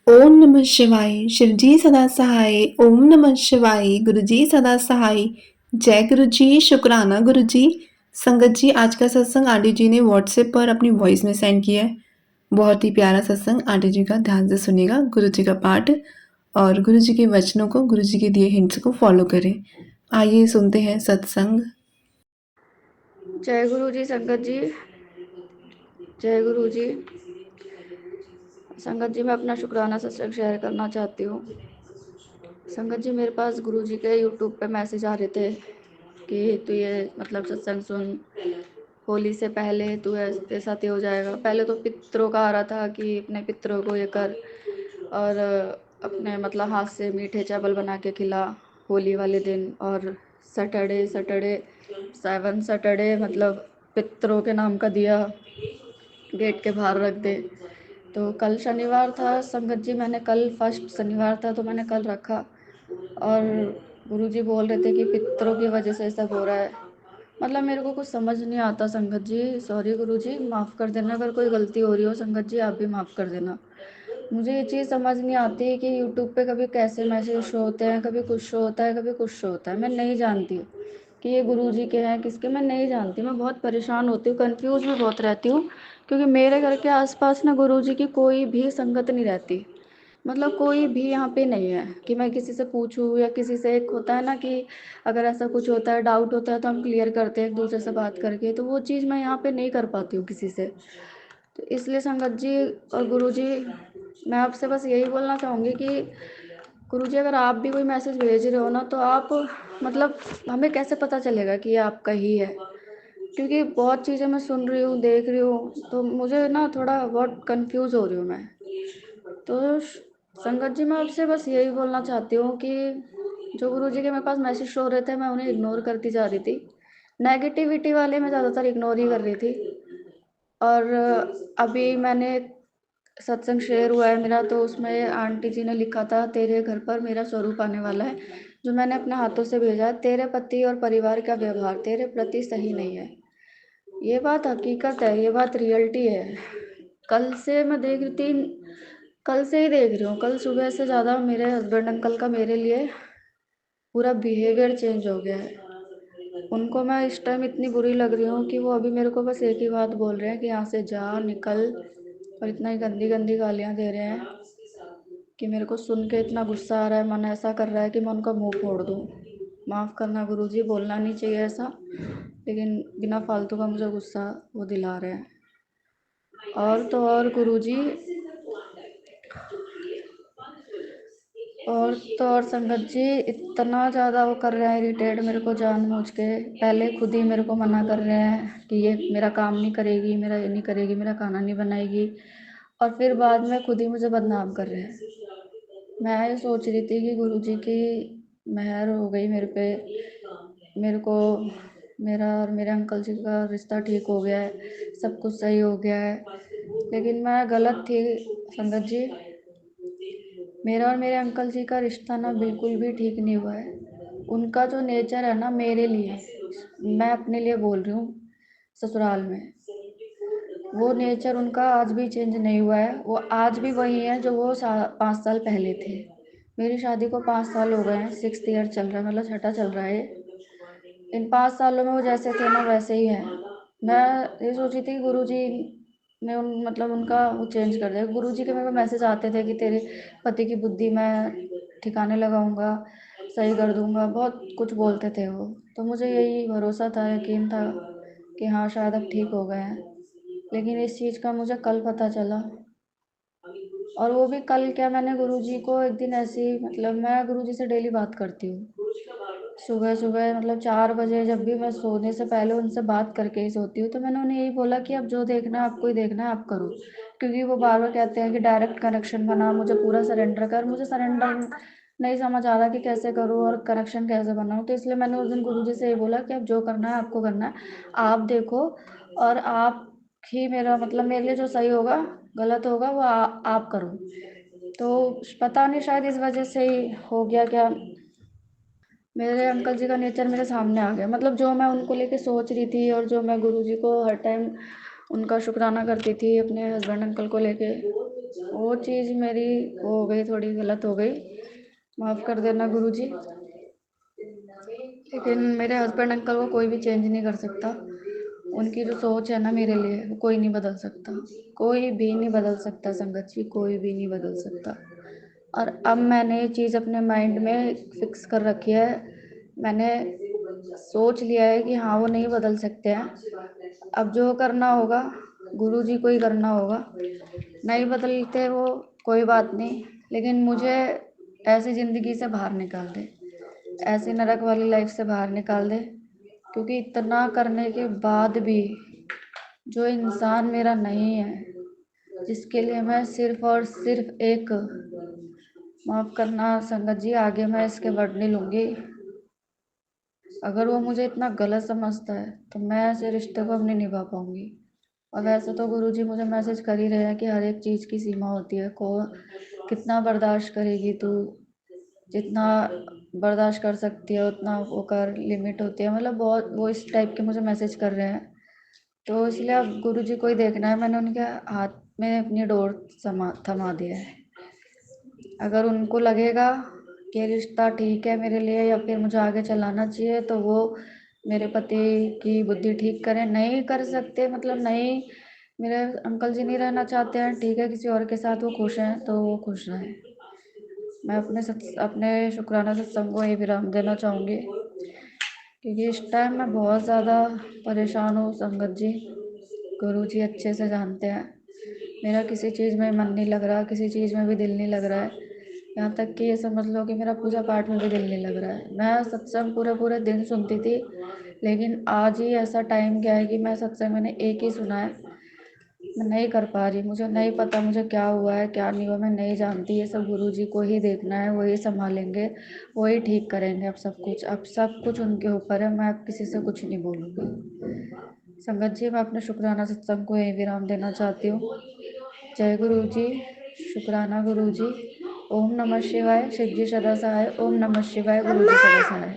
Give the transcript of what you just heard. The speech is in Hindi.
ओम नमः शिवाय, शिवजी सदा सहाय। ओम नमः शिवाय, गुरुजी सदा सहाय। जय गुरुजी, शुक्राना गुरुजी। संगत जी, आज का सत्संग आंटी जी ने व्हाट्सएप पर अपनी वॉइस में सेंड किया है। बहुत ही प्यारा सत्संग, आंटी जी का ध्यान से सुनिएगा। गुरु जी का पाठ और गुरु जी के वचनों को, गुरु जी के दिए हिंट्स को फॉलो करें। आइए सुनते हैं सत्संग। जय गुरु जी। संगत जी, जय गुरु जी। संगत जी, मैं अपना शुक्राना सत्संग शेयर करना चाहती हूँ। संगत जी, मेरे पास गुरु जी के यूट्यूब पे मैसेज आ रहे थे कि तू ये मतलब सत्संग सुन, होली से पहले तू ऐसे साथ ही हो जाएगा। पहले तो पितरों का आ रहा था कि अपने पितरों को ये कर और अपने मतलब हाथ से मीठे चावल बना के खिला होली वाले दिन। और सैटरडे सैटरडे 7 सैटरडे मतलब पितरों के नाम का दिया गेट के बाहर रख दे। तो कल शनिवार था संगत जी, मैंने कल फर्स्ट शनिवार था तो मैंने कल रखा। और गुरुजी बोल रहे थे कि पितरों की वजह से सब हो रहा है। मतलब मेरे को कुछ समझ नहीं आता संगत जी। सॉरी गुरुजी, माफ़ कर देना अगर कोई गलती हो रही हो। संगत जी, आप भी माफ़ कर देना। मुझे ये चीज़ समझ नहीं आती कि यूट्यूब पे कभी कैसे मैसेज शो होते हैं, कभी कुछ शो होता है, कभी कुछ शो होता है। मैं नहीं जानती कि ये गुरुजी के हैं किसके, मैं नहीं जानती। मैं बहुत परेशान होती हूँ, कंफ्यूज भी बहुत रहती हूँ, क्योंकि मेरे घर के आसपास ना गुरुजी की कोई भी संगत नहीं रहती। मतलब कोई भी यहाँ पे नहीं है कि मैं किसी से पूछूं, या किसी से, एक होता है ना कि अगर ऐसा कुछ होता है, डाउट होता है तो हम क्लियर करते हैं एक दूसरे से बात करके, तो वो चीज़ मैं यहाँ पे नहीं कर पाती हूँ किसी से। तो इसलिए संगत जी और गुरु जी, मैं आपसे बस यही बोलना चाहूँगी कि गुरु जी, अगर आप भी कोई मैसेज भेज रहे हो ना, तो आप मतलब हमें कैसे पता चलेगा कि ये आपका ही है? क्योंकि बहुत चीज़ें मैं सुन रही हूँ, देख रही हूँ, तो मुझे ना थोड़ा बहुत कंफ्यूज हो रही हूँ मैं। तो संगत जी, मैं आपसे बस यही बोलना चाहती हूँ कि जो गुरु जी के मेरे पास मैसेज शो हो रहे थे, मैं उन्हें इग्नोर करती जा रही थी। नेगेटिविटी वाले मैं ज़्यादातर इग्नोर ही कर रही थी। और अभी मैंने सत्संग शेयर हुआ है मेरा, तो उसमें आंटी जी ने लिखा था, तेरे घर पर मेरा स्वरूप आने वाला है, जो मैंने अपने हाथों से भेजा है। तेरे पति और परिवार का व्यवहार तेरे प्रति सही नहीं है। ये बात हकीकत है, ये बात रियलिटी है। कल से मैं देख रही थी, कल से ही देख रही हूँ, कल सुबह से ज़्यादा मेरे हस्बैंड अंकल का मेरे लिए पूरा बिहेवियर चेंज हो गया है। उनको मैं इस टाइम इतनी बुरी लग रही हूँ कि वो अभी मेरे को बस एक ही बात बोल रहे हैं कि यहाँ से जा, निकल। और इतना ही गंदी गंदी गालियाँ दे रहे हैं कि मेरे को सुन के इतना गुस्सा आ रहा है, मन ऐसा कर रहा है कि मैं उनका मुंह फोड़ दूँ। माफ़ करना गुरुजी, बोलना नहीं चाहिए ऐसा, लेकिन बिना फालतू का मुझे गुस्सा वो दिला रहे हैं। और तो और गुरुजी, और तो और संगत जी, इतना ज़्यादा वो कर रहे हैं इरिटेट मेरे को जानबूझ के। पहले खुद ही मेरे को मना कर रहे हैं कि ये मेरा काम नहीं करेगी, मेरा ये नहीं करेगी, मेरा खाना नहीं बनाएगी, और फिर बाद में खुद ही मुझे बदनाम कर रहे हैं। मैं ये सोच रही थी कि गुरुजी की मेहर हो गई मेरे पे, मेरे को मेरा और मेरे अंकल जी का रिश्ता ठीक हो गया है, सब कुछ सही हो गया है। लेकिन मैं गलत थी संगत जी। मेरा और मेरे अंकल जी का रिश्ता ना बिल्कुल भी ठीक नहीं हुआ है। उनका जो नेचर है ना मेरे लिए, मैं अपने लिए बोल रही हूँ, ससुराल में वो नेचर उनका आज भी चेंज नहीं हुआ है। वो आज भी वही है जो वो 5 साल पहले थे। मेरी शादी को 5 साल हो गए हैं, 6th ईयर चल रहा है, मतलब छठा चल रहा है। इन 5 सालों में वो जैसे थे ना वैसे ही हैं। मैं ये सोची थी गुरु जी ने उन मतलब उनका वो चेंज कर दिया। गुरु जी के मेरे को मैसेज आते थे कि तेरे पति की बुद्धि मैं ठिकाने लगाऊंगा, सही कर दूंगा, बहुत कुछ बोलते थे वो। तो मुझे यही भरोसा था, यकीन था कि हाँ शायद अब ठीक हो गए हैं। लेकिन इस चीज़ का मुझे कल पता चला। और वो भी कल क्या, मैंने गुरुजी को एक दिन ऐसे ही, मतलब मैं गुरुजी से डेली बात करती हूँ सुबह सुबह, मतलब 4 बजे, जब भी मैं सोने से पहले उनसे बात करके ही सोती हूँ। तो मैंने उन्हें यही बोला कि अब जो देखना है आपको ही देखना है, आप करो। क्योंकि वो बार बार कहते हैं कि डायरेक्ट कनेक्शन बना, मुझे पूरा सरेंडर कर। मुझे सरेंडर नहीं समझ आ रहा कि कैसे करूँ और कनेक्शन कैसे बनाऊँ। तो इसलिए मैंने उस दिन गुरुजी से ये बोला कि अब जो करना है आपको करना है, आप देखो, और आप ही मेरा मतलब मेरे लिए जो सही होगा, गलत होगा वो आप करो। तो पता नहीं शायद इस वजह से ही हो गया क्या, मेरे अंकल जी का नेचर मेरे सामने आ गया। मतलब जो मैं उनको लेके सोच रही थी और जो मैं गुरुजी को हर टाइम उनका शुक्राना करती थी अपने हस्बैंड अंकल को लेके, वो चीज़ मेरी वो हो गई, थोड़ी गलत हो गई, माफ़ कर देना गुरुजी। लेकिन मेरे हस्बैंड अंकल को कोई भी चेंज नहीं कर सकता। उनकी जो सोच है ना मेरे लिए, वो कोई नहीं बदल सकता। कोई भी नहीं बदल सकता संगत जी, कोई भी नहीं बदल सकता। और अब मैंने ये चीज़ अपने माइंड में फिक्स कर रखी है। मैंने सोच लिया है कि हाँ, वो नहीं बदल सकते हैं। अब जो करना होगा गुरुजी को ही करना होगा। नहीं बदलते वो, कोई बात नहीं, लेकिन मुझे ऐसी ज़िंदगी से बाहर निकाल दे, ऐसी नरक वाली लाइफ से बाहर निकाल दे। क्योंकि इतना करने के बाद भी जो इंसान मेरा नहीं है, जिसके लिए मैं सिर्फ और सिर्फ एक, माफ़ करना संगत जी, आगे मैं इसके वर्ड नहीं लूँगी। अगर वो मुझे इतना गलत समझता है तो मैं ऐसे रिश्ते को अब नहीं निभा पाऊँगी। और वैसे तो गुरुजी मुझे मैसेज कर ही रहे हैं कि हर एक चीज़ की सीमा होती है, को कितना बर्दाश्त करेगी तू, जितना बर्दाश्त कर सकती है उतना वो कर, लिमिट होती है, मतलब बहुत वो इस टाइप के मुझे मैसेज कर रहे हैं। तो इसलिए अब गुरुजी को ही देखना है। मैंने उनके हाथ में अपनी डोर थमा दिया है। अगर उनको लगेगा कि रिश्ता ठीक है मेरे लिए या फिर मुझे आगे चलाना चाहिए, तो वो मेरे पति की बुद्धि ठीक करें। नहीं कर सकते, मतलब नहीं, मेरे अंकल जी नहीं रहना चाहते हैं, ठीक है, किसी और के साथ वो खुश हैं तो वो खुश रहें। मैं अपने शुक्राना सत्संग को यही विराम देना चाहूँगी, क्योंकि इस टाइम मैं बहुत ज़्यादा परेशान हूँ संगत जी। गुरुजी अच्छे से जानते हैं मेरा किसी चीज़ में मन नहीं लग रहा, किसी चीज़ में भी दिल नहीं लग रहा है। यहाँ तक कि ये समझ लो कि मेरा पूजा पाठ में भी दिल नहीं लग रहा है। मैं सत्संग पूरे पूरे दिन सुनती थी, लेकिन आज ही ऐसा टाइम गया है कि मैं सत्संग मैंने एक ही सुना है। मैं नहीं कर पा रही, मुझे नहीं पता मुझे क्या हुआ है क्या नहीं हुआ, मैं नहीं जानती। ये सब गुरुजी को ही देखना है, वही संभालेंगे, वही ठीक करेंगे। अब सब कुछ उनके ऊपर है। मैं अब किसी से कुछ नहीं बोलूँगी। संगत जी, मैं अपने शुक्राना सत्संग को यही विराम देना चाहती हूँ। जय गुरु जी, शुक्राना गुरु जी। ओम नमः शिवाय, शिव जी सदा सहाय। ओम नमः शिवाय, गुरु जी सदा सहाय।